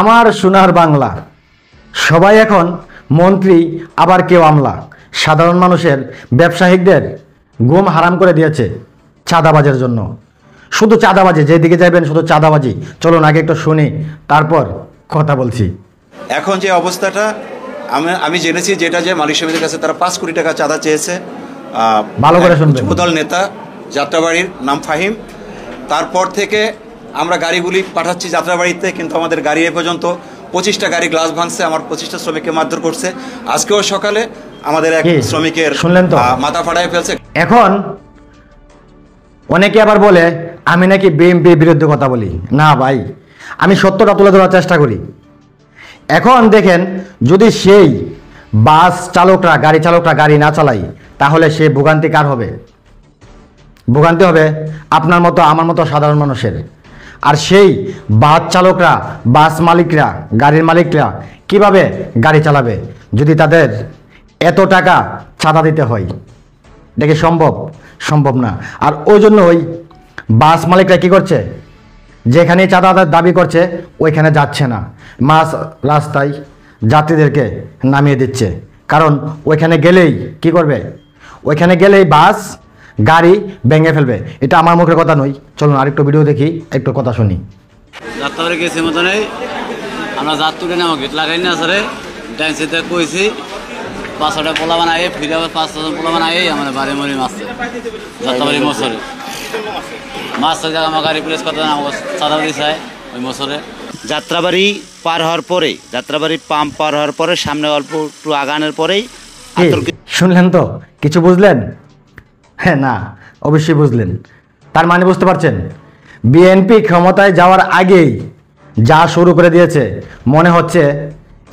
আমার সোনার বাংলা। সবাই এখন মন্ত্রী, আবার কেউ আমলা। সাধারণ মানুষের ব্যবসায়িকদের ঘুম হারাম করে দিয়েছে চাঁদাবাজের জন্য। শুধু চাঁদাবাজি, যেদিকে যাবেন শুধু চাঁদাবাজি। চলুন আগে একটু শুনি, তারপর কথা বলছি। এখন যে অবস্থাটা আমি জেনেছি, যেটা যে মালিক সমিতির কাছে তারা 5 কোটি টাকা চাঁদা চেয়েছে। ভালো করে শুনবেন। যুবদল নেতা যাত্রাবাড়ির নাম ফাহিম। তারপর থেকে আমরা গাড়িগুলি পাঠাচ্ছি যাত্রাবাড়িতে, কিন্তু আমাদের গাড়ি এ পর্যন্ত 25টা গাড়ি গ্লাস ভাঙছে, আমার 25টা শ্রমিককে মারধর করছে। আজকেও সকালে আমাদের এক শ্রমিকের শুনলেন তো, মাথা ফাটায় ফেলছে। এখন অনেকে আবার বলে আমি নাকি বিএনপির বিরুদ্ধে কথা বলি। না ভাই, আমি সত্যটা তুলে ধরার চেষ্টা করি। এখন দেখেন, যদি সেই বাস চালকরা, গাড়ি চালকরা গাড়ি না চালায়, তাহলে সে ভোগান্তি কার হবে? ভোগান্তি হবে আপনার মতো আমার মতো সাধারণ মানুষের। আর সেই বাস চালকরা, বাস মালিকরা, গাড়ির মালিকরা কিভাবে গাড়ি চালাবে যদি তাদের এত টাকা চাঁদা দিতে হয়? দেখে সম্ভব না। আর ওই জন্য ওই বাস মালিকরা কি করছে, যেখানে চাঁদা দাবি করছে ওইখানে যাচ্ছে না, মাঝ রাস্তায় যাত্রীদেরকে নামিয়ে দিচ্ছে। কারণ ওইখানে গেলেই কি করবে, ওইখানে গেলেই বাস গাড়ি ভেঙে ফেলবে। এটা আমার মুখের কথা নয়। চলুন আরেকটু ভিডিও দেখি, একটু কথা শুনি। যাত্রাবাড়ি গেছি মতনে আমরা যাত্রী নামক গেট লাগাই না আসলে ডাইনসিতে কইছি 500টা পোলা বানাই, ফিরে আবার 500 পোলা বানাই আমাদের বাড়ি মরি মাছ যাত্রাবাড়ি মশরে মাছ আমার গাড়ি প্রেস করতে না চাঁদা দিছে ওই মশরে। যাত্রাবাড়ি পার হওয়ার পরে, যাত্রাবাড়ি পাম্প পার হওয়ার পরে সামনে অল্প একটু আগানোর পরেই শুনলেন তো, কিছু বুঝলেন? হ্যাঁ, না অবশ্যই বুঝলেন। তার মানে বুঝতে পারছেন, বিএনপি ক্ষমতায় যাওয়ার আগেই যা শুরু করে দিয়েছে, মনে হচ্ছে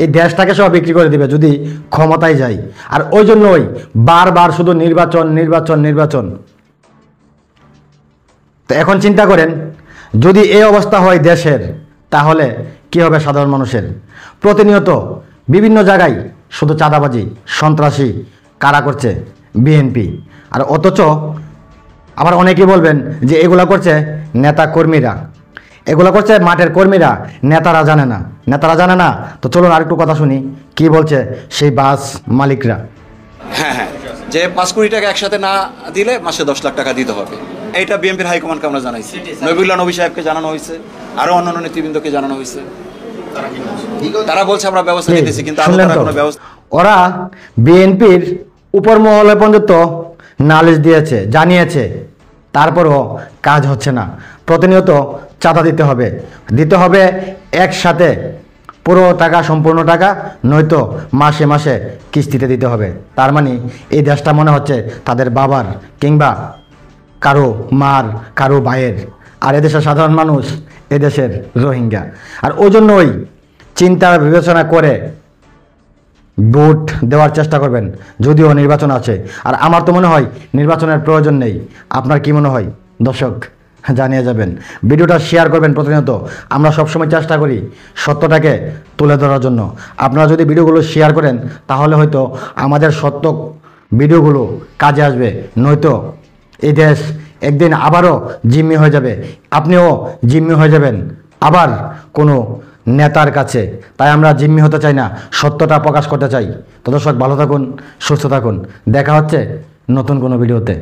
এই দেশটাকে সব বিক্রি করে দিবে যদি ক্ষমতায় যায়। আর ওই জন্যই বারবার শুধু নির্বাচন নির্বাচন নির্বাচন। তো এখন চিন্তা করেন, যদি এই অবস্থা হয় দেশের, তাহলে কি হবে সাধারণ মানুষের? প্রতিনিয়ত বিভিন্ন জায়গায় শুধু চাঁদাবাজি, সন্ত্রাসী কারা করছে? বিএনপি। আর অথচ আবার অনেকেই বলবেন যে এগুলা করছে নেতা কর্মীরা, এগুলো করছে মাঠের কর্মীরা, নেতারা জানে না। নেতারা জানে না তো চলুন আরেকটু কথা শুনি কি বলছে সেই বাস মালিকরা। হ্যাঁ, যে 5 কোটি টাকা একসাথে না দিলে মাসে 10 লাখ টাকা দিতে হবে। এইটা বিএনপির হাইকমান্ডকে আমরা জানাইছি, নবীউল্লাহ নবী সাহেবকে জানানো হয়েছে, আরো অন্যান্য নেতৃবৃন্দকে জানানো হয়েছে। তারা বলছে আমরা ব্যবস্থা নিতেছি, কিন্তু কোনো ব্যবস্থা। ওরা বিএনপির উপর মহলে পর্যন্ত নালিশ দিয়েছে, জানিয়েছে, তারপরও কাজ হচ্ছে না। প্রতিনিয়ত চাঁদা দিতে হবে একসাথে পুরো টাকা, সম্পূর্ণ টাকা, নয়তো মাসে মাসে কিস্তিতে দিতে হবে। তার মানে এই দেশটা মনে হচ্ছে তাদের বাবার কিংবা কারো মার, কারো ভাইয়ের। আর এদেশের সাধারণ মানুষ এদেশের রোহিঙ্গা। আর ওই জন্যই চিন্তা বিবেচনা করে ভোট দেওয়ার চেষ্টা করবেন, যদিও নির্বাচন আছে। আর আমার তো মনে হয় নির্বাচনের প্রয়োজন নেই। আপনার কি মনে হয় দর্শক? জানিয়ে যাবেন। ভিডিওটা শেয়ার করবেন প্রতিনিয়ত। আমরা সবসময় চেষ্টা করি সত্যটাকে তুলে ধরার জন্য। আপনারা যদি ভিডিওগুলো শেয়ার করেন, তাহলে হয়তো আমাদের সত্য ভিডিওগুলো কাজে আসবে। নয়তো এই দেশ একদিন আবারও জিম্মি হয়ে যাবে, আপনিও জিম্মি হয়ে যাবেন আবার কোনো নেতার কাছে। তাই আমরা জিম্মি হতে চাই না, সত্যটা প্রকাশ করতে চাই। তো দর্শক, ভালো থাকুন, সুস্থ থাকুন। দেখা হচ্ছে নতুন কোনো ভিডিওতে।